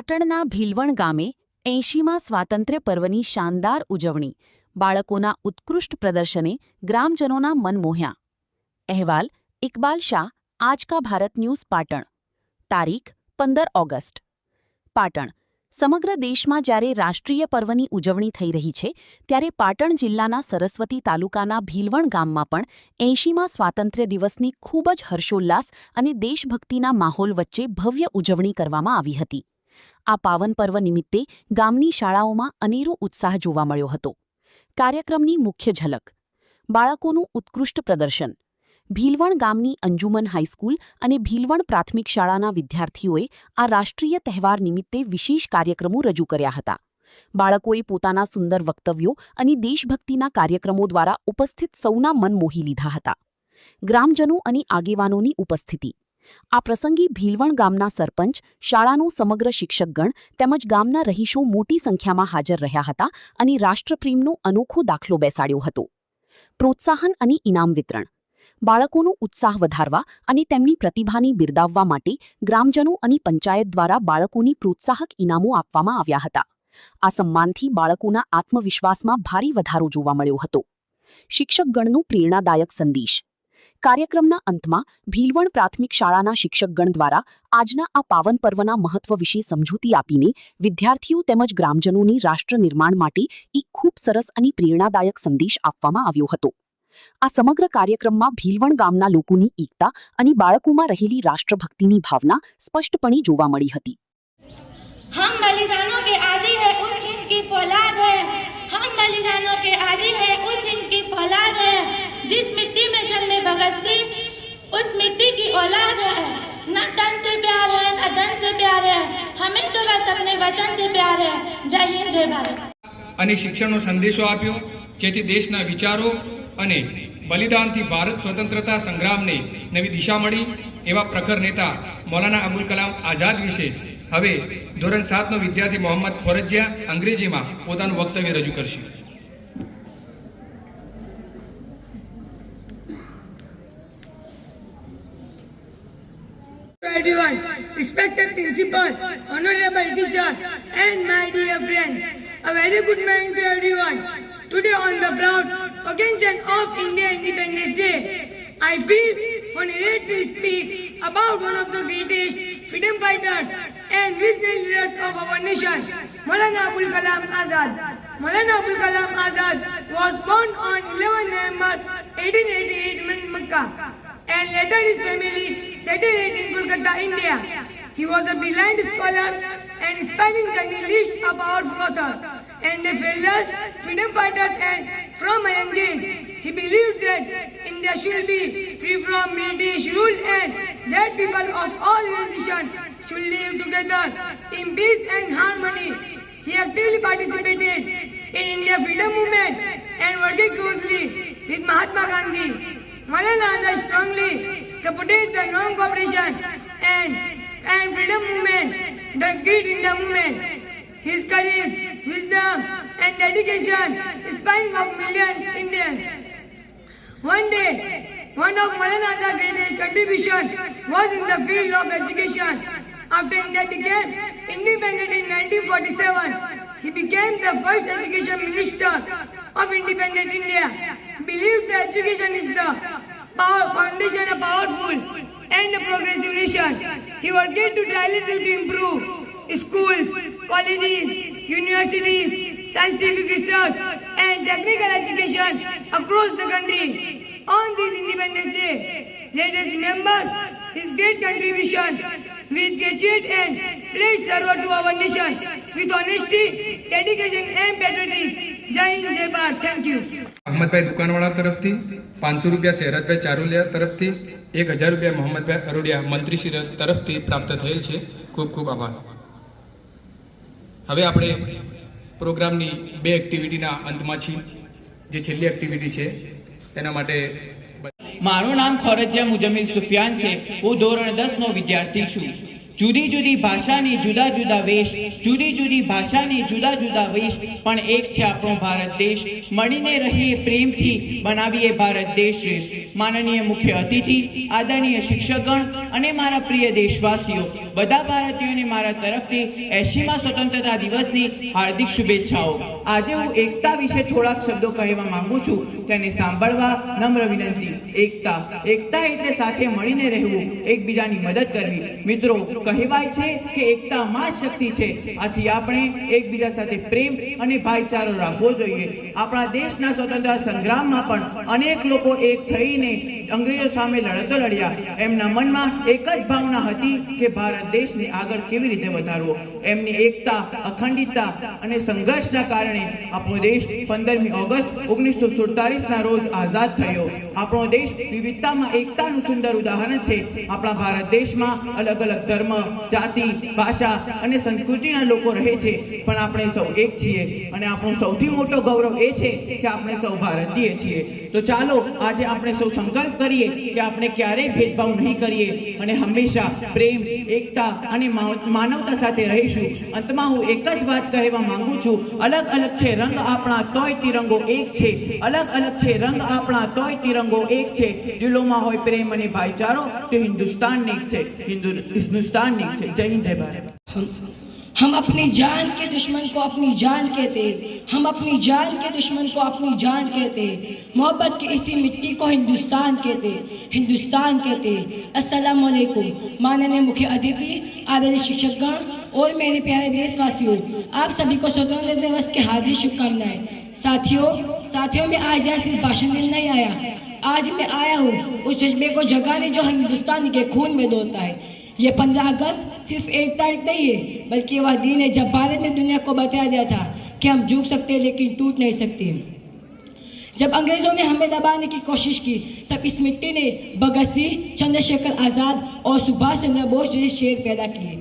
પાટણના ભીલવણ ગામે 80મા સ્વાતંત્ર્ય પર્વની શાનદાર ઉજવણી, બાળકોના ઉત્કૃષ્ટ પ્રદર્શને ગ્રામજનોના મન મોહ્યા. અહેવાલ ઇકબાલ શાહ, આજ કા ભારત ન્યૂઝ, પાટણ. તારીખ 15 ઓગસ્ટ. પાટણ. સમગ્ર દેશમાં જ્યારે રાષ્ટ્રીય પર્વની ઉજવણી થઈ રહી છે, ત્યારે પાટણ જિલ્લાના સરસ્વતી તાલુકાના ભીલવણ ગામમાં પણ 80મા સ્વાતંત્ર્ય દિવસની ખૂબ જ હર્ષોલ્લાસ અને દેશભક્તિના માહોલ વચ્ચે ભવ્ય ઉજવણી કરવામાં આવી હતી. આ પાવન પર્વ નિમિત્તે ગામની શાળાઓમાં અનેરો ઉત્સાહ જોવા મળ્યો હતો. કાર્યક્રમની મુખ્ય ઝલક. બાળકોનું ઉત્કૃષ્ટ પ્રદર્શન. ભીલવણ ગામની અંજુમન હાઈસ્કૂલ અને ભીલવણ પ્રાથમિક શાળાના વિદ્યાર્થીઓએ આ રાષ્ટ્રીય તહેવાર નિમિત્તે વિશેષ કાર્યક્રમો રજૂ કર્યા હતા. બાળકોએ પોતાના સુંદર વક્તવ્યો અને દેશભક્તિના કાર્યક્રમો દ્વારા ઉપસ્થિત સૌના મન મોહી લીધા હતા. ગ્રામજનો અને આગેવાનોની ઉપસ્થિતિ. આ પ્રસંગે ભીલવણ ગામના સરપંચ, શાળાનો સમગ્ર શિક્ષકગણ તેમજ ગામના રહીશો મોટી સંખ્યામાં હાજર રહ્યા હતા અને રાષ્ટ્રપ્રેમનો અનોખો દાખલો બેસાડ્યો હતો. પ્રોત્સાહન અને ઇનામ વિતરણ. બાળકોનો ઉત્સાહ વધારવા અને તેમની પ્રતિભાને બિરદાવવા માટે ગ્રામજનો અને પંચાયત દ્વારા બાળકોની પ્રોત્સાહક ઇનામો આપવામાં આવ્યા હતા. આ સન્માનથી બાળકોના આત્મવિશ્વાસમાં ભારે વધારો જોવા મળ્યો હતો. શિક્ષકગણનો પ્રેરણાદાયક સંદેશ. કાર્યક્રમના અંતમાં ભીલવણ પ્રાથમિક શાળાના શિક્ષકગણ દ્વારા આજના આ પાવન પર્વના મહત્વ વિશે સમજૂતી આપીને વિદ્યાર્થીઓ તેમજ ગ્રામજનોને રાષ્ટ્ર નિર્માણ માટે એક ખૂબ સરસ અને પ્રેરણાદાયક સંદેશ આપવામાં આવ્યો હતો. આ સમગ્ર કાર્યક્રમમાં ભીલવણ ગામના લોકોની એકતા અને બાળકોમાં રહેલી રાષ્ટ્રભક્તિની ભાવના સ્પષ્ટપણે જોવા મળી હતી. हम बलिदानों के आदि है उस हिंद की फौलाद है, हम बलिदानों के आदि है उस हिंद की फौलाद है, जिस मिट्टी में जन्मे भगत सिंह उस मिट्टी की औलाद है. न तन से प्यार है न धन से प्यार है, हमें तो बस अपने वतन से प्यार है. जय हिंद जय भारत. અને શિક્ષણનો સંદેશો આપ્યો, જેથી દેશના વિચારો અને બલિદાનથી ભારત સ્વતંત્રતા સંગ્રામને નવી દિશા મળી. એવા પ્રખર નેતા મૌલાના અબુલ કલામ આઝાદ વિશે હવે ધોરણ 7નો વિદ્યાર્થી મોહમ્મદ ફોરજિયા અંગ્રેજીમાં પોતાનું વક્તવ્ય રજૂ કરશે. Everyone, respected principal, honorable teachers, and my dear friends, a very good morning to everyone. Today on the proud occasion of India Independence Day, I feel honored to speak about one of the greatest freedom fighters and visionary leaders of our nation, Maulana Abul Kalam Azad. Maulana Abul Kalam Azad was born on 11 November 1888 in Makkah, and later his family settled in Kolkata, India. He was a brilliant scholar and inspiring journalist, a powerful author, and a fearless freedom fighter. And from a young age, he believed that India should be free from British rule and that people of all religions should live together in peace and harmony. He actively participated in India freedom movement and working closely with Mahatma Gandhi. Maulana Azad strongly supported the non-cooperation and freedom movement, the Great India movement. His courage, wisdom and dedication inspiring of millions Indians. One day, one of Maulana Azad's greatest contribution was in the field of education. After India became independent in 1947, he became the first education minister of independent India. He believed that education is the foundation of powerful and a progressive nation. He worked to tirelessly to improve schools, colleges, universities, scientific research and technical education across the country. On this Independence Day, let us remember his great contribution with gratitude and pledge service to our nation with honesty, dedication and patriotism. Jai Hind, Jai Bharat. Thank you. Ahmedbhai દુકાનવાળા તરફથી 500 રૂપિયા શહેરતભાઈ ચારુલિયા તરફથી 1000 રૂપિયા મોહમ્મદભાઈ અરોડિયા મંત્રીશ્રી તરફથી પ્રાપ્ત થયેલ છે. ખૂબ ખૂબ આભાર. હવે આપણે પ્રોગ્રામની 2 એક્ટિવિટીના અંતમાં છીએ. જે છેલ્લી એક્ટિવિટી છે તેના માટે મારું નામ ખોરજિયા મુજમ્મિલ સુફિયાન છે. હું ધોરણ 10નો વિદ્યાર્થી છું. જુદી જુદી ભાષાની જુદા જુદા વેશ, જુદી જુદી ભાષાની જુદા જુદા વેશ, પણ એક છે આપણો ભારત દેશ. મળીને રહીએ પ્રેમથી, બનાવીએ ભારત દેશ શ્રેષ્ઠ. માનનીય મુખ્ય અતિથિ, આદરણીય શિક્ષકગણ અને મારા પ્રિય દેશવાસીઓ, બધા ભારતીયોને મારા તરફથી 80મા સ્વતંત્રતા દિવસની હાર્દિક શુભેચ્છાઓ. આજે હું એકતા વિશે થોડાક શબ્દો કહેવા માંગુ છું, તેને સાંભળવા નમ્ર વિનંતી. એકતા એટલે સાથે મળીને રહેવું, એકબીજાની મદદ કરવી. મિત્રો, કહેવાય છે કે એકતામાં જ શક્તિ છે. આથી આપણે એકબીજા સાથે પ્રેમ અને ભાઈચારો રાખવો જોઈએ. આપણા દેશના સ્વતંત્રતા સંગ્રામમાં પણ અનેક લોકો એક થઈને અંગ્રેજો સામે લડતો લડ્યા. એમના મનમાં એક જ ભાવના હતી કે ભારત દેશને આગળ કેવી રીતે વધારવો. એમની એકતા, અખંડિતતા અને સંઘર્ષના કારણે આપણો દેશ 15મી ઓગસ્ટ 1947ના રોજ આઝાદ થયો. આપણો દેશ વિવિધતામાં એકતાનું સુંદર ઉદાહરણ છે. આપણા ભારત દેશમાં અલગ અલગ ધર્મ, જાતિ, ભાષા અને સંસ્કૃતિના લોકો રહે છે, પણ આપણે સૌ એક છીએ અને આપણો સૌથી મોટો ગૌરવ એ છે કે આપણે સૌ ભારતીય છીએ. તો ચાલો આજે આપણે સૌ સંકલ્પ કરીએ કે આપણે ક્યારેય ભેદભાવ નહીં કરીએ અને હંમેશા પ્રેમ, એકતા અને માનવતા સાથે રહીશું. અંતમાં હું એક જ વાત કહેવા માંગુ છું, અલગ અલગ છે રંગ આપણા તોય તિરંગો એક છે. અલગ અલગ છે રંગ આપણા તોય તિરંગો એક છે. દિલોમાં હોય પ્રેમ અને ભાઈચારો તો હિન્દુસ્તાન એક છે. હિન્દુસ્તાન એક છે. જય હિન્દ, જય ભારત. हम अपनी जान के दुश्मन को अपनी जान कहते, हम अपनी जान के दुश्मन को अपनी जान कहते, मोहब्बत की इसी मिट्टी को हिंदुस्तान कहते, हिंदुस्तान कहते. अस्सलाम वालेकुम. माननीय मुख्य अतिथि, आदरणीय शिक्षकगण और मेरे प्यारे देशवासियों, आप सभी को स्वतंत्रता दिवस की हार्दिक शुभकामनाएं. साथियों मैं आज यहाँ सिर्फ भाषण देने नहीं आया. आज मैं आया हूँ उस जज्बे को जगाने जो हिंदुस्तान के खून में दौड़ता है. ये 15 अगस्त सिर्फ एक तारीख नहीं है, बल्कि वह दिन है जब भारत ने दुनिया को बताया दिया था कि हम झुक सकते हैं लेकिन टूट नहीं सकते. जब अंग्रेजों ने हमें दबाने की कोशिश की, तब इस मिट्टी ने भगत सिंह, चंद्रशेखर आज़ाद और सुभाष चंद्र बोस जैसे शेर पैदा किए,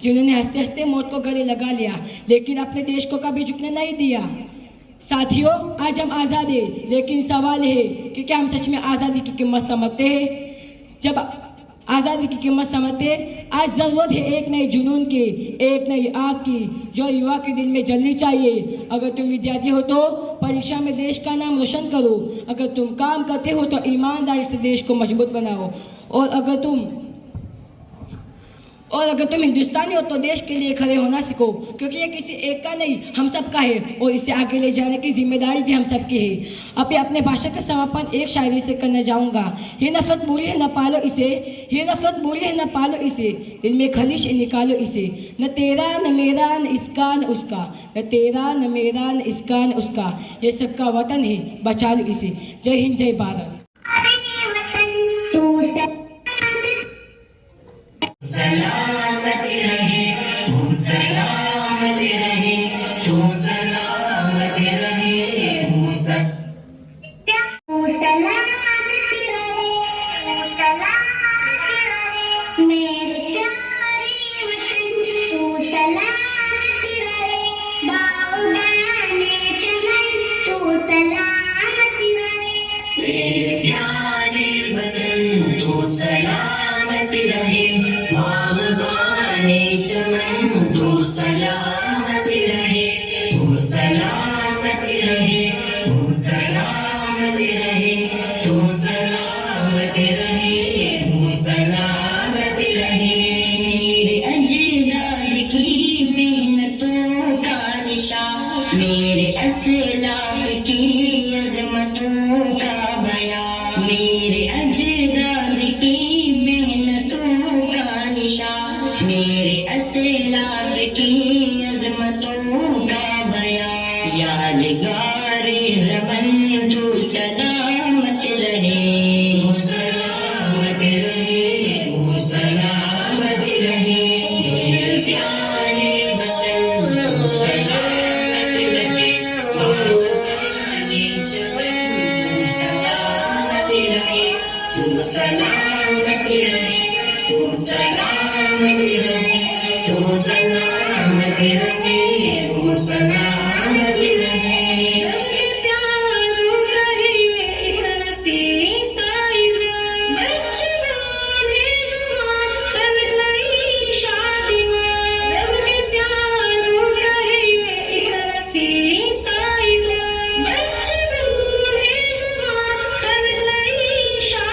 जिन्होंने हंसते हंसते मौत को गले लगा लिया, लेकिन अपने देश को कभी झुकने नहीं दिया. साथियों, आज हम आज़ाद हैं, लेकिन सवाल है कि क्या हम सच में आज़ादी की कीमत समझते हैं? जब आज़ादी की कीमत समझते, आज ज़रूरत है एक नए जुनून की, एक नई आग की, जो युवा के दिल में जलनी चाहिए. अगर तुम विद्यार्थी हो तो परीक्षा में देश का नाम रोशन करो. अगर तुम काम करते हो तो ईमानदारी से देश को मजबूत बनाओ. और अगर तुम हिंदुस्तानी हो तो देश के लिए खड़े होना सीखो, क्योंकि ये किसी एक का नहीं, हम सब का है और इसे आगे ले जाने की जिम्मेदारी भी हम सब की है. अभी अपने भाषण का समापन एक शायरी से करने जाऊंगा. ये नफरत बोली है न पालो इसे, ये नफरत बोली है न पालो इसे, दिल में खलिश निकालो इसे. न तेरा न मेरा न इसका न उसका, न तेरा न मेरा न इसका न उसका, ये सबका वतन है, बचा लो इसे. जय हिंद, जय भारत. सलामती रहे, तू सलामती रहे, तू सलामती रहे, तू सलामती रहे, तू सलामती रहे, मेरे प्यारे वतन तू सलामती रहे, बागबाने चमन तू सलामती रहे, मेरे प्यारे वतन तू सलामती रहे, बागबाने चमन तू सलामती रहे, तू सलामती रहे, तू सलामती रहे, तू सलामती रहे, तू सलामती रहे. मेरे अजदाद की मेहनतों का निशान, मेरे असलाफ की अजमतों का बयान, मेरे अजदाद की मेरे असलाफ की अजमतों का बयान, यादगारे ज़मन तू सलामत रहे, तू सलामत रहे, तू सलामत रहे, मेरे प्यारे वतन तू सलामत रहे, बागबाने चमन तू सलामत रहे, तू सलामत रहे, तू सलामती रहे, तू सलामती रहे, तू सलामती रहे. प्यारो करे एक रसी साइज़, बचपन में जुबान कर गई शादी में. प्यारो करे एक रसी साइज़, बचपन में जुबान कर गई शादी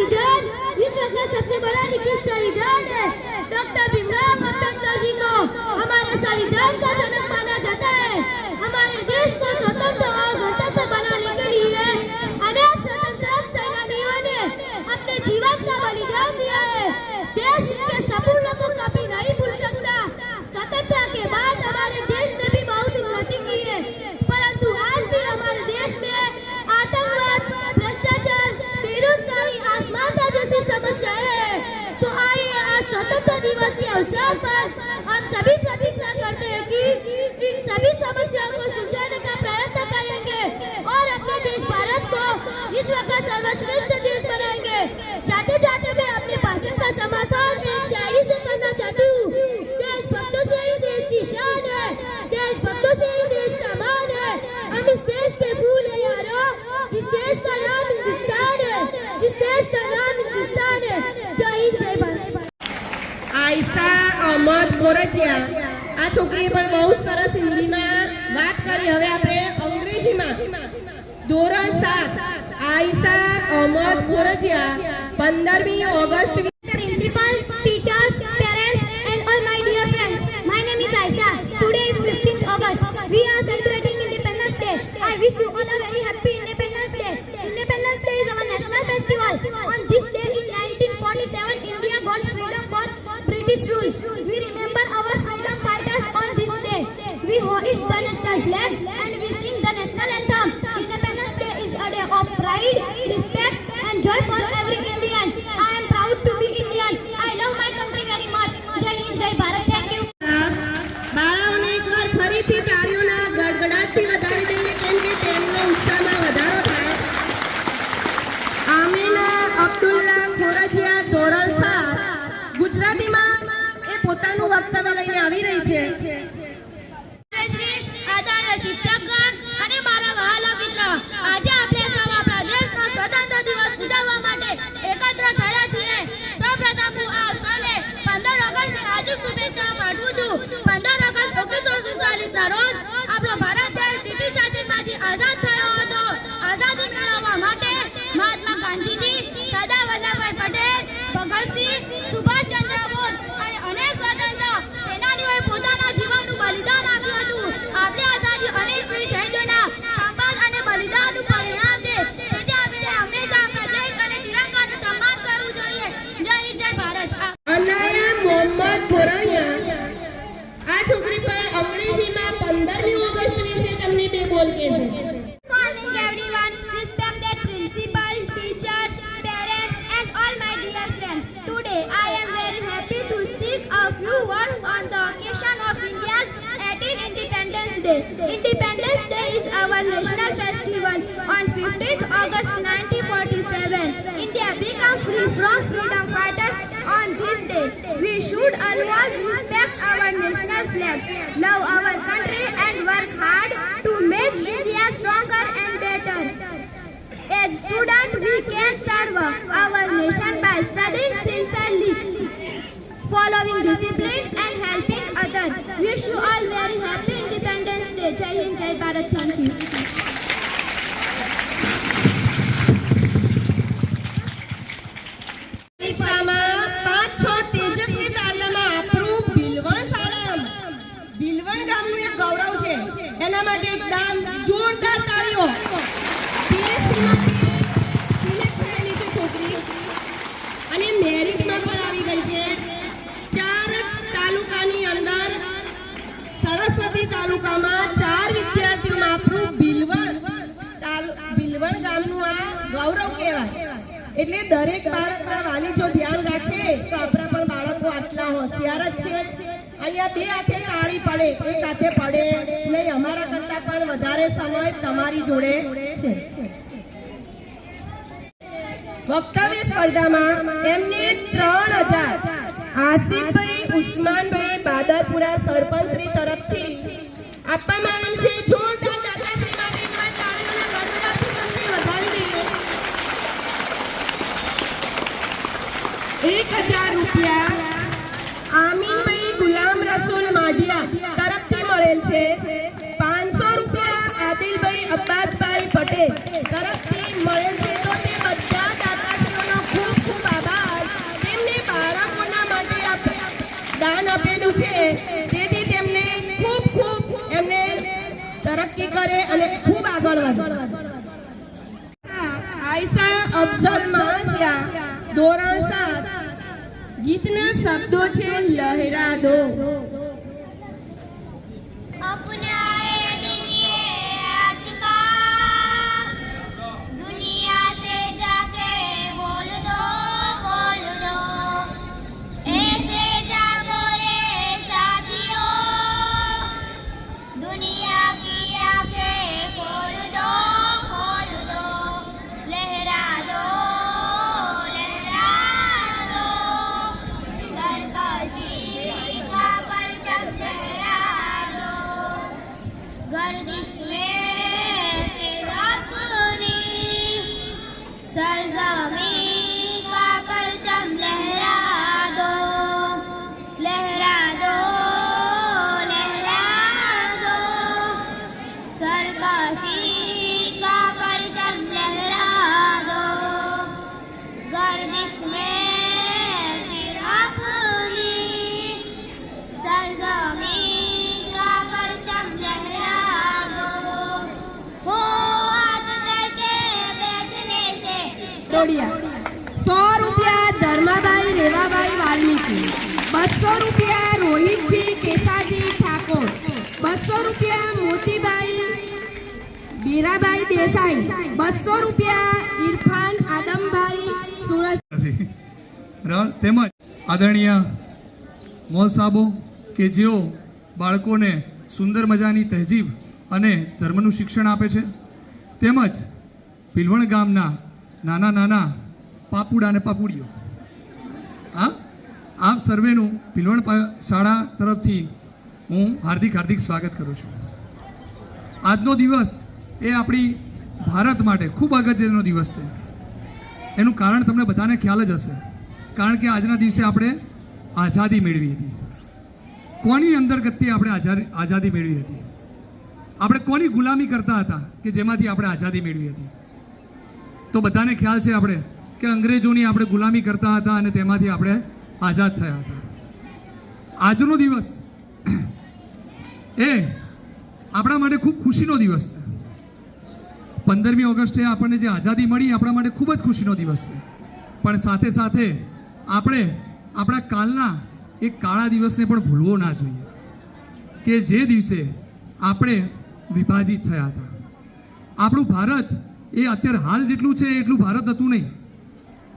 संविधान विश्व का सबसे बड़ा लिखित संविधान है। डॉक्टर भीमराव अम्बेडकर जी को हमारे संविधान का जनक माना जाता है। हमारे देश को स्वतंत्र और गणतंत्र बनाने के लिए अनेक स्वतंत्रता सेनानियों ने अपने जीवन का बलिदान दिया है। देश के सपूर्णों को कभी नहीं भूल सकता। स्वतंत्रता के बाद हमारे देश ने भी बहुत उन्नति की है, परंतु आज भी हमारे देश में आतंकवाद, भ्रष्टाचार, बेरोजगारी, आसमानता जैसी समस्याएं हैं। तो आइए आज स्वतंत्रता दिवस के अवसर पर हम सभी प्रतिज्ञा करते हैं कि इन सभी समस्याओं को सुलझाने का प्रयत्न करेंगे और अपने देश भारत को विश्व का सर्वश्रेष्ठ देश बनाएंगे। जाते जाते मैं अपने भाषण का समापन एक शायरी से करना चाहती हूँ। देशभक्तों से ही देश की शान है, देशभक्तों से ही देश का मान है। हम इस देश के फूल हैं यारो, जिस देश का नाम हिंदुस्तान है, जिस देश का नाम हिंदुस्तान है। जय हिंद, जय भारत। આયશા અહમદ મોરજિયા આ છોકરીએ પણ બહુ સરસ હિન્દીમાં વાત કરી. હવે આપણે અંગ્રેજીમાં ધોરણ 7 આયશા અહમદ મોરજિયા 15મી August. Principal, teachers, parents, and all my dear friends. My name is Aisha. Today is 15th August. We are celebrating Independence Day. I wish you all a very happy Independence Day. Independence Day is our national festival. On this day in 1947, India got freedom from British rule. We remember our freedom fighters on this day. We hoist the national flag and we sing the national anthem. Independence Day is a day of pride, respect, and joy for every Indian. I am proud to be Indian. I love my country very much. Jai Hind, Jai Bharat. Thank you. બાળાઓને એકવાર ફરીથી તાળીઓના ગડગડાટથી વધાવી દઈએ, કેમ કે તેમનો ઉત્સાહમાં વધારો થાય. આમીના અબ્દુલ્લા ખોરજિયા ધોરણ 7 ગુજરાતીમાં એ પોતાનું વક્તવ્ય લઈને આવી રહી છે. શ્રી આદરણીય શિક્ષકગણ અને મારા વહાલા મિત્ર, આજે આપણે સૌ આપણા દેશનો સ્વતંત્ર દિવસ ઉજવવા માટે એકત્ર થયા છીએ. સૌપ્રથમ હું આ અવસરે 15 ઓગસ્ટની હાર્દિક શુભેચ્છાઓ પાઠવું છું. 15 ઓગસ્ટ 1947ના રોજ આપણો ભારત દેશ બ્રિટિશ શાસનમાંથી આઝાદ થયો હતો. આઝાદી મેળવવા માટે મહાત્મા ગાંધીજી, સરદાર વલ્લભભાઈ પટેલ, ભગતસિંહ, સુભાષચંદ્ર બોઝ અને અનેક સ્વતંત્ર સેનાનીઓએ પોતાના જીવનનું બલિદાન આપ્યું હતું. આપણી આઝાદી અનેક વીર શહીદોના સંવાદ અને બલિદાનનું પરિણામ છે. તેથી આપણે હંમેશા આપણા દેશ અને તિરંગાનું સન્માન કરવું જોઈએ. જય હિન્દ, જય ભારત. અનાયા મોહમ્મદ બોરણિયા આ છોકરી પણ અંગ્રેજીમાં 15મી ઓગસ્ટ વિશે તમને બે બોલ કહેશે. Morning everyone, respected principal, teachers, parents and all my dear friends. Today I am very happy to speak a few words on the occasion of India's 18th Independence Day. Independence Day is our national festival. On 15th August 1947, India became free from freedom fighters. On this day, we should always respect our national flag, love our country and work hard to make India stronger and better. As students, we can serve our nation by studying sincerely, following discipline and helping others. Wish you all very happy Independence Day. Jai Hind, Jai Bharat. Thank you. પરીક્ષામાં 5-6 તેજસ્વી તારલામાં આપણું ભીલવણ સારામ ભીલવણ ગામનું એક ગૌરવ છે. એના માટે એકદમ જોરદાર તાળીઓ. પીએસસીમાંથી સિલેક્ટ થયેલી છે છોકરી અને મેરિટમાં પણ આવી ગઈ છે. 4 જ તાલુકાની અંદર સરસ્વતી તાલુકામાં 4 વિદ્યાર્થીઓમાં આપણું ભીલવણ ગામનું આ ગૌરવ કહેવાય. એટલે દરેક બાળકના વાલી જો ધ્યાન રાખે તો આપણા પણ બાળકો આટલા હોશિયાર જ છે. અહીંયા બે હાથે તાળી પડે, એક હાથે પડે નહીં. અમારા કરતા પણ વધારે સમય તમારી જોડે છે. વક્તવ્ય સ્પર્ધામાં એમને 3000 આસિફભાઈ ઉસ્માનભાઈ બાદરપુરા સરપંચશ્રી તરફથી આપવામાં આવેલ છે. જોરદાર દાદાશ્રી માટે એકવાર તાળીઓના ગડગડાટથી તમને વધાવી દઈએ. 1000 રૂપિયા આમીનભાઈ ગુલામ રસૂલ માઢિયા તરફથી મળેલ છે. 500 રૂપિયા આદિલભાઈ અબ્બાસભાઈ પટેલ તરફથી મળેલ છે. તો તે બધા દાતાશ્રીઓનો ખૂબ કરે અને ખૂબ આગળ વધે. આયશા અફઝલ માણસિયા, ધોરણ 7. ગીતના શબ્દો છે લહેરા દો. गर्दिश में फिर अपनी सरजमी का परचम लहरा दो, लहरा दो, लहरा दो, सरकशी का परचम लहरा दो, गर्दिश में फिर अपनी सरजमी का परचम लहरा दो, हो हाथ करके बैठने से. 100 રૂપિયા ધર્માબાઈ રેવાબાઈ વાલ્મીકી, 200 રૂપિયા રોહિતજી કેસાજી ઠાકોર, 200 રૂપિયા મોતીબાઈ બીરાબાઈ દેસાઈ, 200 રૂપિયા ઇરફાન આદમભાઈ સુરજ. બરાબર. તેમજ આદરણીય મોલ સાહેબો કે જેઓ બાળકોને સુંદર મજાની તહેજીબ અને ધર્મનું શિક્ષણ આપે છે, તેમજ ભીલવણ ગામના નાના નાના પાપુડા અને પાપુડીઓ, આપ સર્વેનું ભીલવણ શાળા તરફથી હું હાર્દિક સ્વાગત કરું છું. આજનો દિવસ એ આપણી ભારત માટે ખૂબ અગત્યનો દિવસ છે. એનું કારણ તમને બધાને ખ્યાલ જ હશે, કારણ કે આજના દિવસે આપણે આઝાદી મેળવી હતી. કોની અંતર્ગતથી આપણે આઝાદી મેળવી હતી? આપણે કોની ગુલામી કરતા હતા કે જેમાંથી આપણે આઝાદી મેળવી હતી? તો બધાને ખ્યાલ છે આપણે કે અંગ્રેજોની આપણે ગુલામી કરતા હતા અને તેમાંથી આપણે આઝાદ થયા હતા. આજનો દિવસ એ આપણા માટે ખૂબ ખુશીનો દિવસ છે. 15મી ઓગસ્ટે આપણને જે આઝાદી મળી આપણા માટે ખૂબ જ ખુશીનો દિવસ છે. પણ સાથે સાથે આપણે આપણા કાલના એક કાળા દિવસને પણ ભૂલવો ના જોઈએ કે જે દિવસે આપણે વિભાજિત થયા હતા. આપણું ભારત એ અત્યારે હાલ જેટલું છે એટલું ભારત હતું નહીં.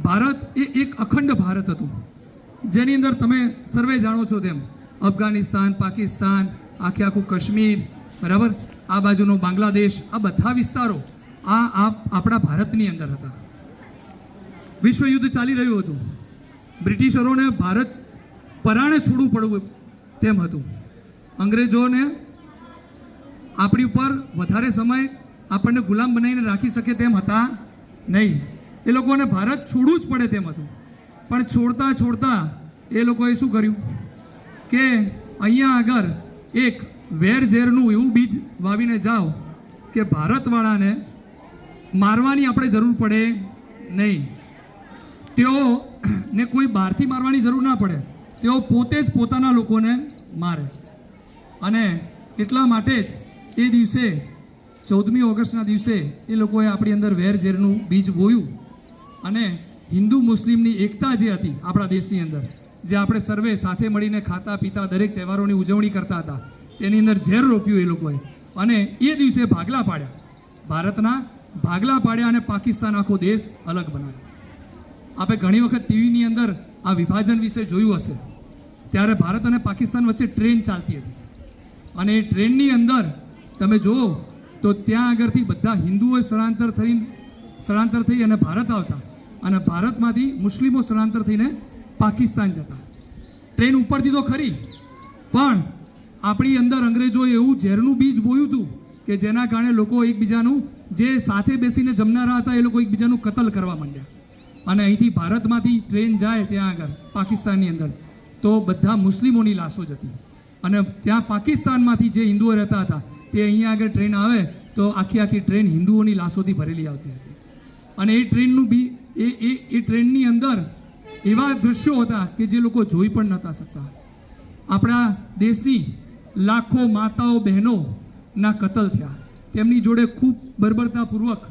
ભારત એ એક અખંડ ભારત હતું, જેની અંદર તમે સર્વે જાણો છો તેમ અફઘાનિસ્તાન, પાકિસ્તાન, આખું કાશ્મીર, બરાબર, આ બાજુનો બાંગ્લાદેશ, આ બધા વિસ્તારો આપણા ભારતની અંદર હતા. વિશ્વ યુદ્ધ ચાલી રહ્યું હતું. બ્રિટિશરોને ભારત પરાણે છોડવું પડવું તેમ હતું. અંગ્રેજોને આપણી ઉપર વધારે સમય આપણને ગુલામ બનાવીને રાખી શકે તેમ હતા નહીં. એ લોકોને ભારત છોડવું જ પડે તેમ હતું. પણ છોડતા એ લોકોએ શું કર્યું કે અહીંયા આગળ એક વેરઝેરનું એવું બીજ વાવીને જાઓ કે ભારતવાળાને મારવાની આપણે જરૂર પડે નહીં. તેઓને કોઈ બહારથી મારવાની જરૂર ના પડે, તેઓ પોતે જ પોતાના લોકોને મારે. અને એટલા માટે જ એ દિવસે 14મી ઓગસ્ટના દિવસે એ લોકોએ આપણી અંદર વેરઝેરનું બીજ બોયું અને હિન્દુ મુસ્લિમની એકતા જે હતી આપણા દેશની અંદર, જે આપણે સર્વે સાથે મળીને ખાતા પીતા દરેક તહેવારોની ઉજવણી કરતા હતા, તેની અંદર ઝેર રોપ્યું એ લોકોએ અને એ દિવસે ભાગલા પાડ્યા. ભારતના ભાગલા પાડ્યા અને પાકિસ્તાન આખો દેશ અલગ બનાવ્યો. આપણે ઘણી વખત ટીવીની અંદર આ વિભાજન વિશે જોયું હશે. ત્યારે ભારત અને પાકિસ્તાન વચ્ચે ટ્રેન ચાલતી હતી અને એ ટ્રેનની અંદર તમે જુઓ તો ત્યાં આગળથી બધા હિન્દુઓ સ્થળાંતર થઈ અને ભારત આવતા અને ભારતમાંથી મુસ્લિમો સ્થળાંતર થઈને પાકિસ્તાન જતા. ટ્રેન ઉપરથી તો ખરી, પણ આપણી અંદર અંગ્રેજોએ એવું ઝેરનું બીજ બોયું હતું કે જેના કારણે લોકો એકબીજાનું, જે સાથે બેસીને જમનારા હતા, એ લોકો એકબીજાનું કતલ કરવા માંડ્યા. અને અહીંથી ભારતમાંથી ટ્રેન જાય ત્યાં આગળ પાકિસ્તાનની અંદર તો બધા મુસ્લિમોની લાશો જ હતી. અને ત્યાં પાકિસ્તાનમાંથી જે હિન્દુઓ રહેતા હતા તે અહીંયા આગળ ટ્રેન આવે તો આખી ટ્રેન હિન્દુઓની લાશોથી ભરેલી આવતી હતી. અને એ ટ્રેનનું એ ટ્રેનની અંદર એવા દૃશ્યો હતા કે જે લોકો જોઈ પણ નહોતા શકતા. આપણા દેશની લાખો માતાઓ બહેનોના કતલ થયા તેમની જોડે ખૂબ બર્બરતાપૂર્વક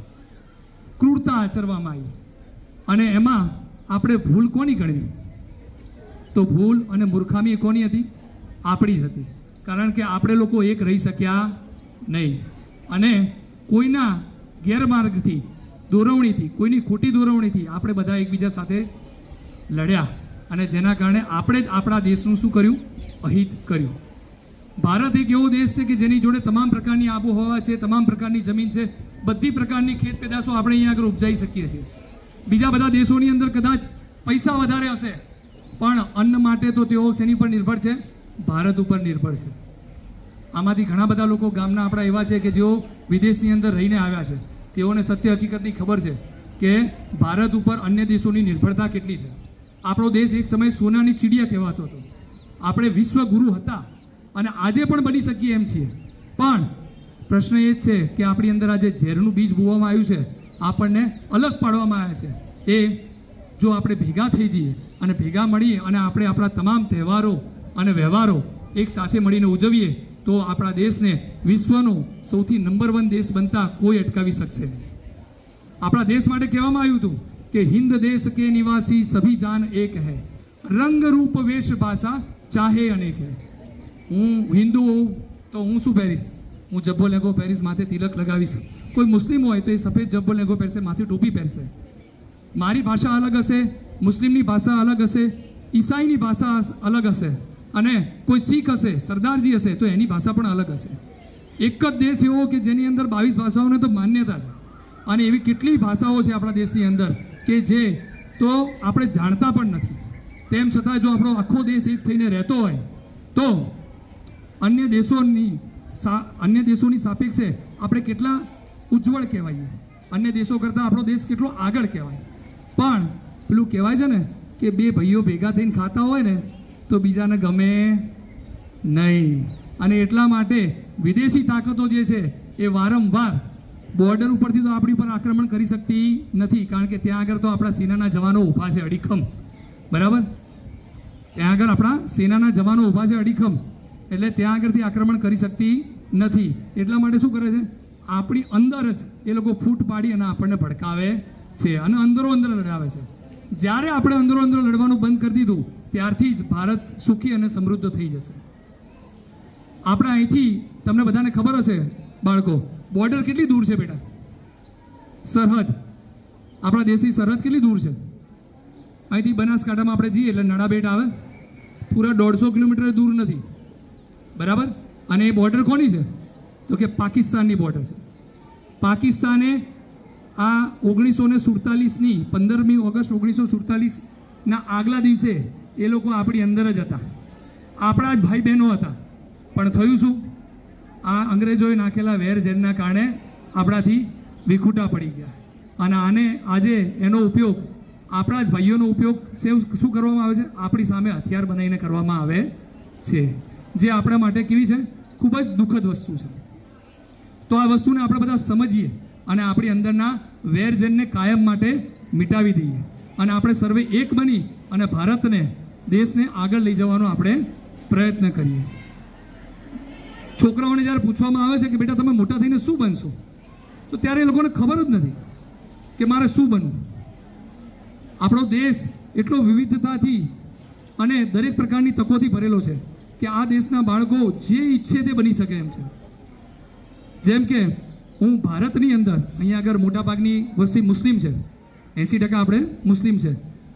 ક્રૂરતા આચરવામાં આવી અને એમાં આપણે ભૂલ કોની ગણવી? તો ભૂલ અને મૂર્ખામી કોની હતી? આપણી જ હતી. કારણ કે આપણે લોકો એક રહી શક્યા નહીં અને કોઈના ગેરમાર્ગથી, દોરવણીથી, કોઈની ખોટી દોરવણીથી આપણે બધા એકબીજા સાથે લડ્યા અને જેના કારણે આપણે જ આપણા દેશનું શું કર્યું? અહિત કર્યું. ભારત એક એવો દેશ છે કે જેની જોડે તમામ પ્રકારની આબોહવા છે, તમામ પ્રકારની જમીન છે, બધી પ્રકારની ખેત પેદાશો આપણે અહીંયા આગળ ઉપજાવી શકીએ છીએ. બીજા બધા દેશોની અંદર કદાચ પૈસા વધારે હશે પણ અન્ન માટે તો તેઓ શેની પર નિર્ભર છે? ભારત ઉપર નિર્ભર છે. આમાંથી ઘણા બધા લોકો ગામના આપણા એવા છે કે જેઓ વિદેશની અંદર રહીને આવ્યા છે. તેઓને સત્ય હકીકતની ખબર છે કે ભારત ઉપર અન્ય દેશોની નિર્ભરતા કેટલી છે. આપણો દેશ એક સમય સોનાની ચીડિયા કહેવાતો હતો. આપણે વિશ્વગુરુ હતા અને આજે પણ બની શકીએ એમ છીએ. પણ પ્રશ્ન એ જ છે કે આપણી અંદર આજે ઝેરનું બીજ બોવામાં આવ્યું છે, આપણને અલગ પાડવામાં આવ્યા છે. એ જો આપણે ભેગા થઈ જઈએ અને ભેગા મળીએ અને આપણે આપણા તમામ તહેવારો અને વ્યવહારો એક સાથે મળીને ઉજવીએ તો આપણા દેશને વિશ્વનો સૌથી નંબર 1 દેશ બનતા કોઈ અટકાવી શકશે નહીં. આપણા દેશ માટે કહેવામાં આવ્યું હતું કે હિન્દ દેશ કે નિવાસી સભી જાન એક હૈ, રંગ રૂપ વેશ ભાષા ચાહે અનેક હૈ. હું હિન્દુ હોઉં તો હું શું પહેરીશ? હું જબ્બો લેંગો પહેરીશ, માથે તિલક લગાવીશ. કોઈ મુસ્લિમ હોય તો એ સફેદ જબ્બો લેંગો પહેરશે, માથે ટોપી પહેરશે. મારી ભાષા અલગ હશે, મુસ્લિમની ભાષા અલગ હશે, ઈસાઈની ભાષા અલગ હશે અને કોઈ શીખ હશે, સરદારજી હશે તો એની ભાષા પણ અલગ હશે. એક જ દેશ એવો કે જેની અંદર 22 ભાષાઓને તો માન્યતા છે અને એવી કેટલી ભાષાઓ છે આપણા દેશની અંદર કે જે તો આપણે જાણતા પણ નથી. તેમ છતાં જો આપણો આખો દેશ એક થઈને રહેતો હોય તો અન્ય દેશોની સાપેક્ષે આપણે કેટલા ઉજ્જવળ કહેવાઈએ, અન્ય દેશો કરતાં આપણો દેશ કેટલો આગળ કહેવાય. પણ પેલું કહેવાય છે ને કે બે ભાઈઓ ભેગા થઈને ખાતા હોય ને તો બીજાને ગમે નહીં. અને એટલા માટે વિદેશી તાકાતો જે છે એ વારંવાર બોર્ડર ઉપરથી તો આપણી ઉપર આક્રમણ કરી શકતી નથી, કારણ કે ત્યાં આગળ તો આપણા સેનાના જવાનો ઊભા છે અડીખમ. બરાબર? ત્યાં આગળ આપણા સેનાના જવાનો ઊભા છે અડીખમ, એટલે ત્યાં આગળથી આક્રમણ કરી શકતી નથી. એટલા માટે શું કરે છે? આપણી અંદર જ એ લોકો ફૂટ પાડી અને આપણને ભડકાવે છે અને અંદરો અંદર લડાવે છે. જ્યારે આપણે અંદરો અંદર લડવાનું બંધ કરી દીધું ત્યારથી જ ભારત સુખી અને સમૃદ્ધ થઈ જશે. આપણે અહીંથી તમને બધાને ખબર હશે બાળકો, બોર્ડર કેટલી દૂર છે બેટા? સરહદ, આપણા દેશની સરહદ કેટલી દૂર છે? અહીંથી બનાસકાંઠામાં આપણે જઈએ એટલે નડાબેટ આવે, પૂરા 150 કિલોમીટર દૂર નથી. બરાબર? અને એ બોર્ડર કોની છે? તો કે પાકિસ્તાનની બોર્ડર છે. પાકિસ્તાને આ 1947ની 15મી ઓગસ્ટ 1947ના આગલા દિવસે એ લોકો આપણી અંદર જ હતા, આપણા જ ભાઈ બહેનો હતા. પણ થયું શું? આ અંગ્રેજોએ નાખેલા વેર ઝેરના કારણે આપણાથી વિખૂટા પડી ગયા અને આને આજે એનો ઉપયોગ, આપણા જ ભાઈઓનો ઉપયોગ શું કરવામાં આવે છે? આપણી સામે હથિયાર બનાવીને કરવામાં આવે છે, જે આપણા માટે કેવી છે? ખૂબ જ દુઃખદ વસ્તુ છે. તો આ વસ્તુને આપણે બધા સમજીએ અને આપણી અંદરના વેરઝેરને કાયમ માટે મિટાવી દઈએ અને આપણે સર્વે એક બની અને ભારતને, દેશને આગળ લઈ જવાનો આપણે પ્રયત્ન કરીએ. છોકરાઓને જ્યારે પૂછવામાં આવે છે કે બેટા તમે મોટા થઈને શું બનશો, તો ત્યારે એ લોકોને ખબર જ નથી કે મારે શું બનવું. આપણો દેશ એટલો વિવિધતાથી અને દરેક પ્રકારની તકોથી ભરેલો છે કે આ દેશના બાળકો જે ઈચ્છે તે બની શકે એમ છે. જેમ કે હું ભારતની અંદર અહીંયા આગળ મોટાભાગની વસ્તી મુસ્લિમ છે, 80% આપણે મુસ્લિમ છે.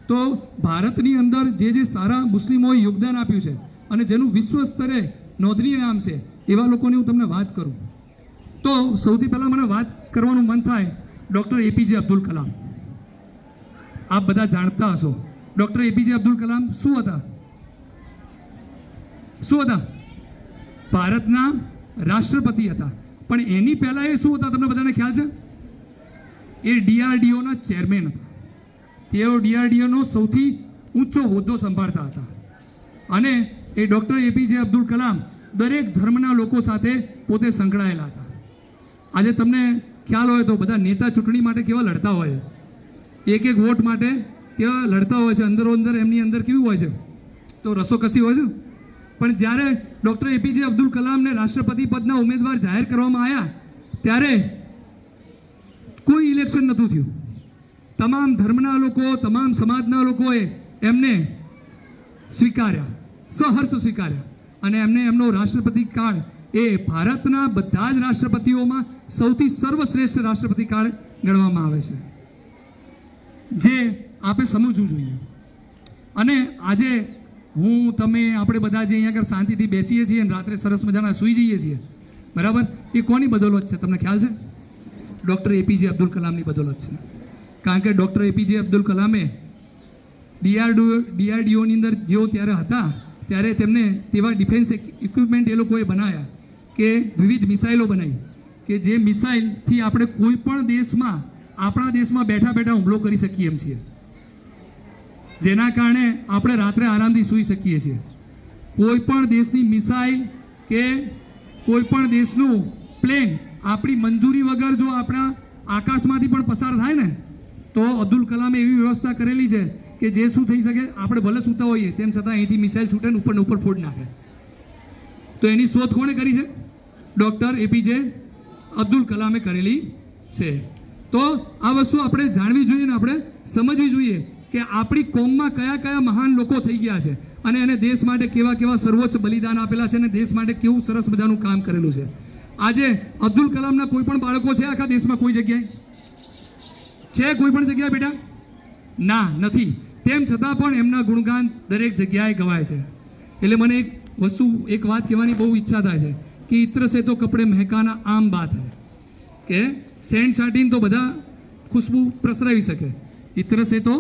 તો ભારતની અંદર જે સારા મુસ્લિમોએ યોગદાન આપ્યું છે અને જેનું વિશ્વ સ્તરે નોંધનીય નામ છે એવા લોકોની હું તમને વાત કરું તો સૌથી પહેલાં મને વાત કરવાનું મન થાય ડૉક્ટર APJ અબ્દુલ કલામ. આપ બધા જાણતા હશો ડૉક્ટર APJ અબ્દુલ કલામ શું હતા? ભારતના રાષ્ટ્રપતિ હતા. પણ એની પહેલાં એ શું હતા તમને બધાને ખ્યાલ છે? એ DRDOના ચેરમેન હતા. તેઓ DRDOનો સૌથી ઊંચો હોદ્દો સંભાળતા હતા અને એ ડૉક્ટર APJ અબ્દુલ કલામ દરેક ધર્મના લોકો સાથે પોતે સંકળાયેલા હતા. આજે તમને ખ્યાલ હોય તો બધા નેતા ચૂંટણી માટે કેવા લડતા હોય છે, એક વોટ માટે કેવા લડતા હોય છે, અંદરો અંદર એમની અંદર કેવું હોય છે તો રસોકસી હોય છે. પણ જ્યારે ડૉક્ટર APJ અબ્દુલ કલામને રાષ્ટ્રપતિ પદના ઉમેદવાર જાહેર કરવામાં આવ્યા ત્યારે કોઈ ઇલેક્શન નહોતું થયું. તમામ ધર્મના લોકો, તમામ સમાજના લોકોએ એમને સ્વીકાર્યા, સહર્ષ સ્વીકાર્યા, અને એમને એમનો રાષ્ટ્રપતિ કાળ એ ભારતના બધા જ રાષ્ટ્રપતિઓમાં સૌથી સર્વશ્રેષ્ઠ રાષ્ટ્રપતિ કાળ ગણવામાં આવે છે, જે આપણે સમજવું જોઈએ. અને આજે હું, તમે, આપણે બધા જે અહીંયા આગળ શાંતિથી બેસીએ છીએ અને રાત્રે સરસ મજાના સૂઈ જઈએ છીએ, બરાબર, એ કોની બદોલત છે તમને ખ્યાલ છે? ડૉક્ટર એપીજે અબ્દુલ કલામની બદોલત છે. કારણ કે ડૉક્ટર એપીજે અબ્દુલ કલામે ડીઆરડીઓની અંદર જેઓ ત્યારે હતા ત્યારે તેમને તેવા ડિફેન્સ ઇક્વિપમેન્ટ એ લોકોએ બનાવ્યા કે વિવિધ મિસાઇલો બનાવી કે જે મિસાઇલથી આપણે કોઈ પણ દેશમાં, આપણા દેશમાં બેઠા બેઠા હુમલો કરી શકીએ એમ છીએ, જેના કારણે આપણે રાત્રે આરામથી સૂઈ શકીએ છીએ. કોઈ પણ દેશની મિસાઇલ કે કોઈ પણ દેશનું પ્લેન આપણી મંજૂરી વગર જો આપણા આકાશમાંથી પણ પસાર થાય ને તો અબ્દુલ કલામે એવી વ્યવસ્થા કરેલી છે કે જે શું થઈ શકે, આપણે ભલે સૂતા હોઈએ તેમ છતાં અહીંથી મિસાઇલ છૂટે ને ઉપરને ઉપર ફોડ નાખે. તો એની શોધ કોણે કરી છે? ડૉક્ટર એપીજે અબ્દુલ કલામે કરેલી છે. તો આ વસ્તુ આપણે જાણવી જોઈએ ને આપણે સમજવી જોઈએ કે આપણી કોમમાં કયા કયા મહાન લોકો થઈ ગયા છે અને એને દેશ માટે કેવા કેવા સર્વોચ્ચ બલિદાન આપેલા છે અને દેશ માટે કેવું સરસ મજાનું કામ કરેલું છે. આજે અબ્દુલ કલામના કોઈ પણ બાળકો છે આખા દેશમાં કોઈ જગ્યાએ છે? કોઈ પણ જગ્યાએ બેટા ના, નથી. તેમ છતાં પણ એમના ગુણગાન દરેક જગ્યાએ ગવાય છે. એટલે મને એક વસ્તુ, એક વાત કહેવાની બહુ ઈચ્છા થાય છે કે ઇત્ર સે તો કપડે મહેકાના આમ બાત હૈ, કે સેન્ટ છાંટીને તો બધા ખુશ્બુ પ્રસરાવી શકે, ઇત્ર સે તો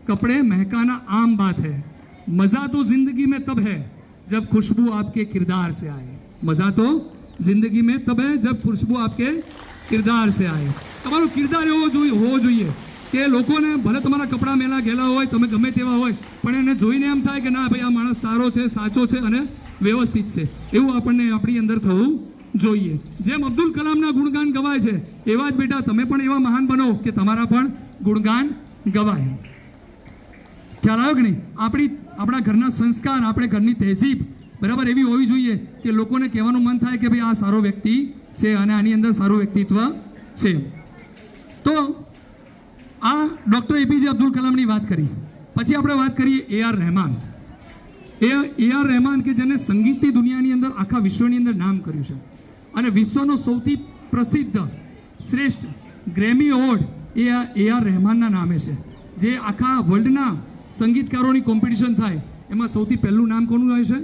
कपड़े महकाना आम बात है, मज़ा तो जिंदगी में तब है जब खुशबू आपके किरदार से आए. मज़ा तो जिंदगी में तब है जब खुशबू आपके किरदार से आए. તમારો કિરદાર એવો હોવો જોઈએ કે લોકોને ભલે તમારા કપડાં મેલા ગયેલા હોય, તમે ગમે તેવા હોય, પણ એને જોઈને એમ થાય કે ના ભાઈ આ માણસ સારો છે, સાચો છે અને વ્યવસ્થિત છે, એવું આપણને આપણી અંદર થવું જોઈએ. જેમ અબ્દુલ કલામના ગુણગાન ગવાય છે એવા જ બેટા તમે પણ એવા મહાન બનો કે તમારા પણ ગુણગાન ગવાય. ખ્યાલ આવ્યો કે નહીં? આપણા ઘરના સંસ્કાર, આપણે ઘરની તહેજીબ બરાબર એવી હોવી જોઈએ કે લોકોને કહેવાનું મન થાય કે ભાઈ આ સારો વ્યક્તિ છે અને આની અંદર સારું વ્યક્તિત્વ છે. તો આ ડૉક્ટર એપીજે અબ્દુલ કલામની વાત કરી. પછી આપણે વાત કરીએ AR રહેમાન. AR રહેમાન કે જેને સંગીતની દુનિયાની અંદર આખા વિશ્વની અંદર નામ કર્યું છે અને વિશ્વનો સૌથી પ્રસિદ્ધ શ્રેષ્ઠ ગ્રેમી એવોર્ડ એ AR રહેમાનના નામે છે. જે આખા વર્લ્ડના સંગીતકારોની કોમ્પિટિશન થાય એમાં સૌથી પહેલું નામ કોનું આવ્યું છે?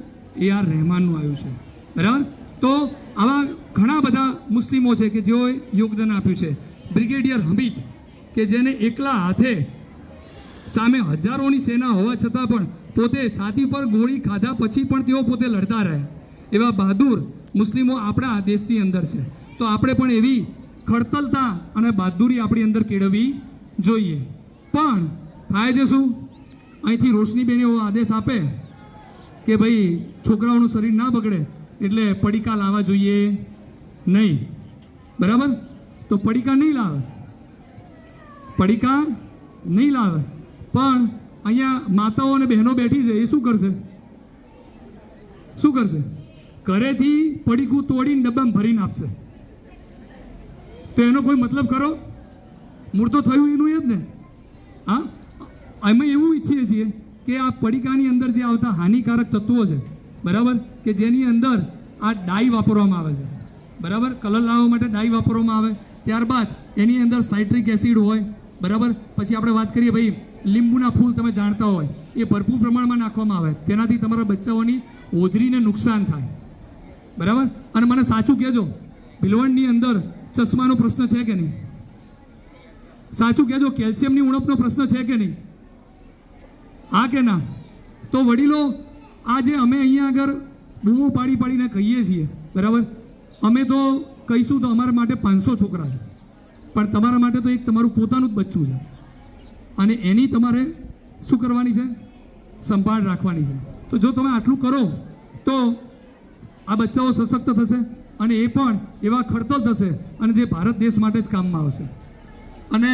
AR રહેમાનનું આવ્યું છે, બરાબર. તો આવા ઘણા બધા મુસ્લિમો છે કે જેઓએ યોગદાન આપ્યું છે. બ્રિગેડિયર હમીદ કે જેને એકલા હાથે સામે હજારોની સેના હોવા છતાં પણ પોતે છાતી પર ગોળી ખાધા પછી પણ તેઓ પોતે લડતા રહ્યા, એવા બહાદુર મુસ્લિમો આપણા દેશની અંદર છે. તો આપણે પણ એવી ખડતલતા અને બહાદુરી આપણી અંદર કેળવવી જોઈએ. પણ થાય છે શું? અહીંથી રોશનીબેન એવો આદેશ આપે કે ભાઈ છોકરાઓનું શરીર ના બગડે એટલે પડીકા લાવવા જોઈએ નહીં, બરાબર. તો પડીકા નહીં લાવે, પડીકા નહીં લાવે, પણ અહીંયા માતાઓ અને બહેનો બેઠી છે, એ શું કરશે? શું કરશે? ઘરેથી પડીકું તોડીને ડબ્બામાં ભરીને આપશે. તો એનો કોઈ મતલબ ખરો? મૂળ તો થયું એનું એ જ ને. હા, અમે એવું ઈચ્છીએ છીએ કે આ પડીકાની અંદર જે આવતા હાનિકારક તત્વો છે, બરાબર, કે જેની અંદર આ ડાઈ વાપરવામાં આવે છે, બરાબર, કલર લાવવા માટે ડાઈ વાપરવામાં આવે, ત્યારબાદ એની અંદર સાઇટ્રિક એસિડ હોય, બરાબર. પછી આપણે વાત કરીએ ભાઈ લીંબુના ફૂલ, તમે જાણતા હોય એ ભરપૂર પ્રમાણમાં નાખવામાં આવે, તેનાથી તમારા બચ્ચાઓની હોજરીને નુકસાન થાય, બરાબર. અને મને સાચું કહેજો, ભીલવણની અંદર ચશ્માનો પ્રશ્ન છે કે નહીં? સાચું કહેજો, કેલ્શિયમની ઉણપનો પ્રશ્ન છે કે નહીં? હા કે ના? તો વડીલો, આજે અમે અહીંયા આગળ બૂમો પાડી પાડીને કહીએ છીએ, બરાબર, અમે તો કહીશું તો અમારા માટે 500 છોકરા છે, પણ તમારા માટે તો એક તમારું પોતાનું જ બચ્ચું છે અને એની તમારે શું કરવાની છે? સંભાળ રાખવાની છે. તો જો તમે આટલું કરો તો આ બચ્ચાઓ સશક્ત થશે અને એ પણ એવા ખડતલ થશે અને જે ભારત દેશ માટે જ કામમાં આવશે. અને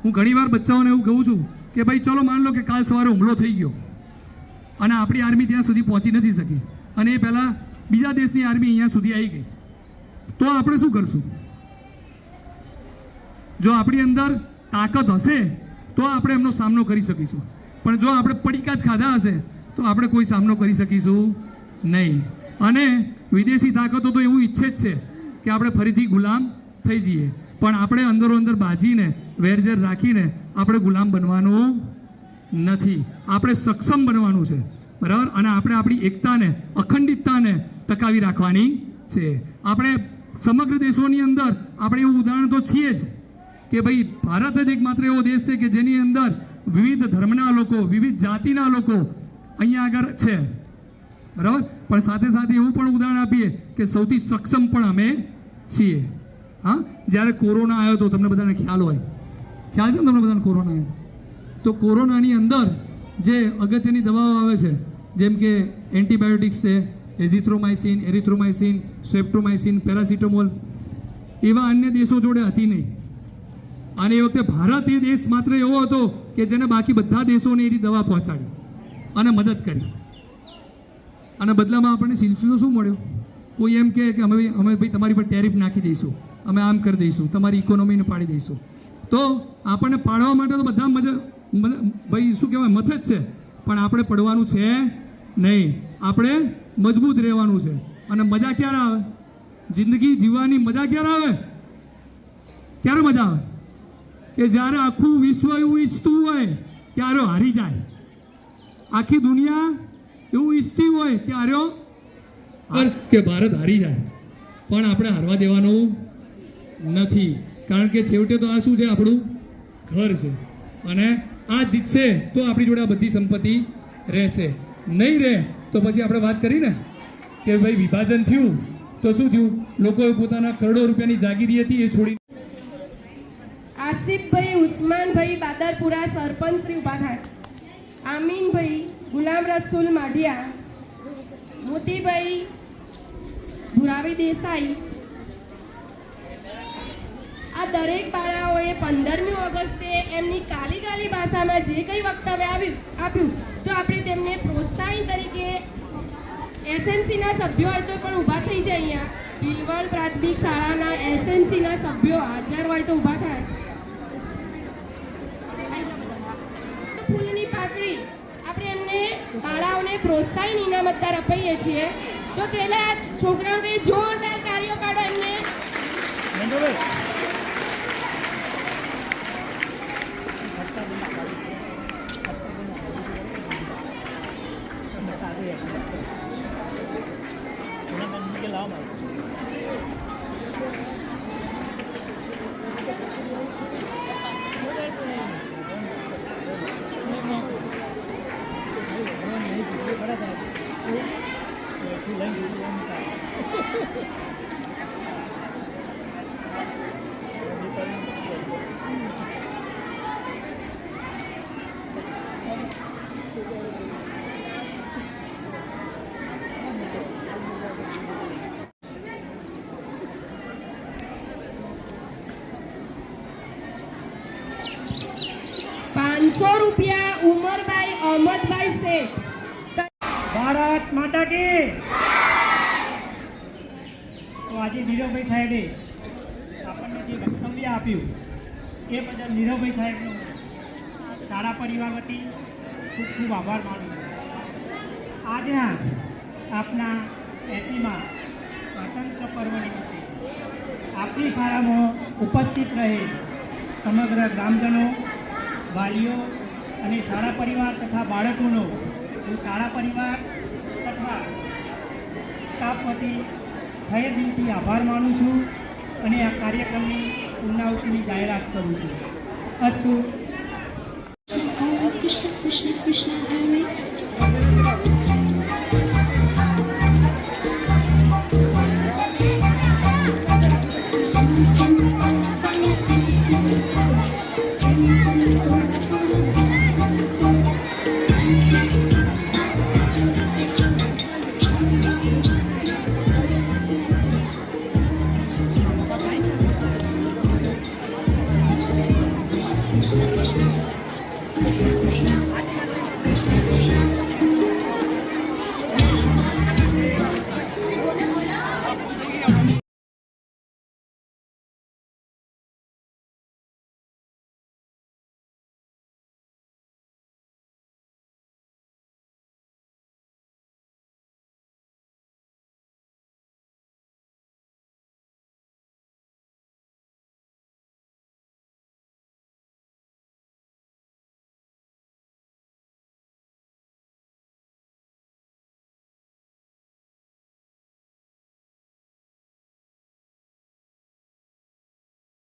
હું ઘણીવાર બચ્ચાઓને એવું કહું છું કે ભાઈ ચલો માન લો કે કાલ સવારે હુમલો થઈ ગયો અને આપણી આર્મી ત્યાં સુધી પહોંચી નથી શકી અને એ પહેલાં બીજા દેશની આર્મી અહીંયા સુધી આવી ગઈ, તો આપણે શું કરશું? જો આપણી અંદર તાકાત હશે તો આપણે એમનો સામનો કરી શકીશું, પણ જો આપણે પડીકા જ ખાધા હશે તો આપણે કોઈ સામનો કરી શકીશું નહીં. અને વિદેશી તાકાતો તો એવું ઈચ્છે જ છે કે આપણે ફરીથી ગુલામ થઈ જઈએ, પણ આપણે અંદરો અંદર બાજીને વેરઝેર રાખીને આપણે ગુલામ બનવાનું નથી. આપણે સક્ષમ બનવાનું છે, બરાબર. અને આપણે આપણી એકતાને, અખંડિતતાને ટકાવી રાખવાની છે. આપણે સમગ્ર દેશોની અંદર આપણે એવું ઉદાહરણ તો છીએ જ કે ભાઈ ભારત જ એકમાત્ર એવો દેશ છે કે જેની અંદર વિવિધ ધર્મના લોકો, વિવિધ જાતિના લોકો અહીંયા આગળ છે, બરાબર. પણ સાથે સાથે એવું પણ ઉદાહરણ આપીએ કે સૌથી સક્ષમ પણ અમે છીએ. હા, જ્યારે કોરોના આવ્યો તો તમને બધાને ખ્યાલ હોય, ખ્યાલ છે ને તમને બધાને કોરોના આવ્યો તો કોરોનાની અંદર જે અગત્યની દવાઓ આવે છે જેમ કે એન્ટીબાયોટિક્સ છે, એઝિથ્રોમાઇસિન, એરિથ્રોમાઇસિન, સ્ટ્રેપ્ટોમાઇસિન, પેરાસિટામોલ, એવા અન્ય દેશો જોડે હતી નહીં. અને એ વખતે ભારત એ દેશ માત્ર એવો હતો કે જેને બાકી બધા દેશોને એની દવા પહોંચાડી અને મદદ કરી. અને બદલામાં આપણને સિલસિલો શું મળ્યો? કોઈ એમ કે અમે ભાઈ તમારી પર ટેરિફ નાખી દઈશું, અમે આમ કરી દઈશું, તમારી ઇકોનોમીને પાડી દઈશું. તો આપણને પાડવા માટે તો બધા ભાઈ શું કહેવાય મત જ છે, પણ આપણે પડવાનું છે નહીં. આપણે મજબૂત રહેવાનું છે. અને મજા ક્યારે આવે? જિંદગી જીવવાની મજા ક્યારે આવે? ક્યારે મજા આવે? કે જ્યારે આખું વિશ્વ એવું ઈચ્છતું હોય કે આર્યો હારી જાય, આખી દુનિયા એવું ઈચ્છતી હોય કે આર્યો કે ભારત હારી જાય, પણ આપણે હારવા દેવાનું નથી. કારણ કે છેવટે તો આ શું છે? આપણું ઘર છે. અને આ જીતશે તો આપણી જોડે આ બધી સંપત્તિ રહેશે. નહીં રહે તો પછી આપણે વાત કરી ને કે ભાઈ વિભાજન થયું તો શું થયું? લોકોએ પોતાના કરોડો રૂપિયાની જાગીરી હતી એ છોડી. આસિફભાઈ ઉસ્માનભાઈ બાદરપુરા સરપંચ શ્રી ઉભા થાય. આમીનભાઈ ગુલામ રસુલ માઢિયા, મોતીભાઈ ભુરાવી દેસાઈ. આ દરેક બાળાઓએ 15મી ઓગસ્ટે એમની કાલી ભાષામાં જે કંઈ વક્તવ્ય આપ્યું તો આપણે તેમને પ્રોત્સાહન તરીકે એસએનસીના સભ્યો હોય તો પણ ઊભા થઈ જાય. અહીંયા ભીલવણ પ્રાથમિક શાળાના એસએનસીના સભ્યો હાજર હોય તો ઊભા થાય. ફૂલની પાકડી આપણે એમને બાળાઓને પ્રોત્સાહન ઇનામ અત્યારે અપાઈએ છીએ. તો પહેલા આ છોકરાઓને જોરદાર તાળીઓ પાડો એમને. ₹500 ઉમરભાઈ અહમદભાઈ શેખ. ભારત માતા કી. તો આજે નીરવભાઈ સાહેબે આપણને જે વક્તવ્ય આપ્યું એ બદલ નીરવભાઈ સાહેબનો શાળા પરિવાર વતી ખૂબ ખૂબ આભાર માનું છું. આજના આપના 80મા સ્વાતંત્ર્ય પર્વ નિમિત્તે આપણી શાળામાં ઉપસ્થિત રહે સમગ્ર ગ્રામજનો, વાલીઓ અને શાળા પરિવાર તથા બાળકોનો હું શાળા પરિવાર તથા સ્ટાફ વતી તહે દિલથી આભાર માનું છું અને આ કાર્યક્રમની પૂર્ણાહુતિની જાહેરાત કરું છું. અસ્તુ. Krishna Krishna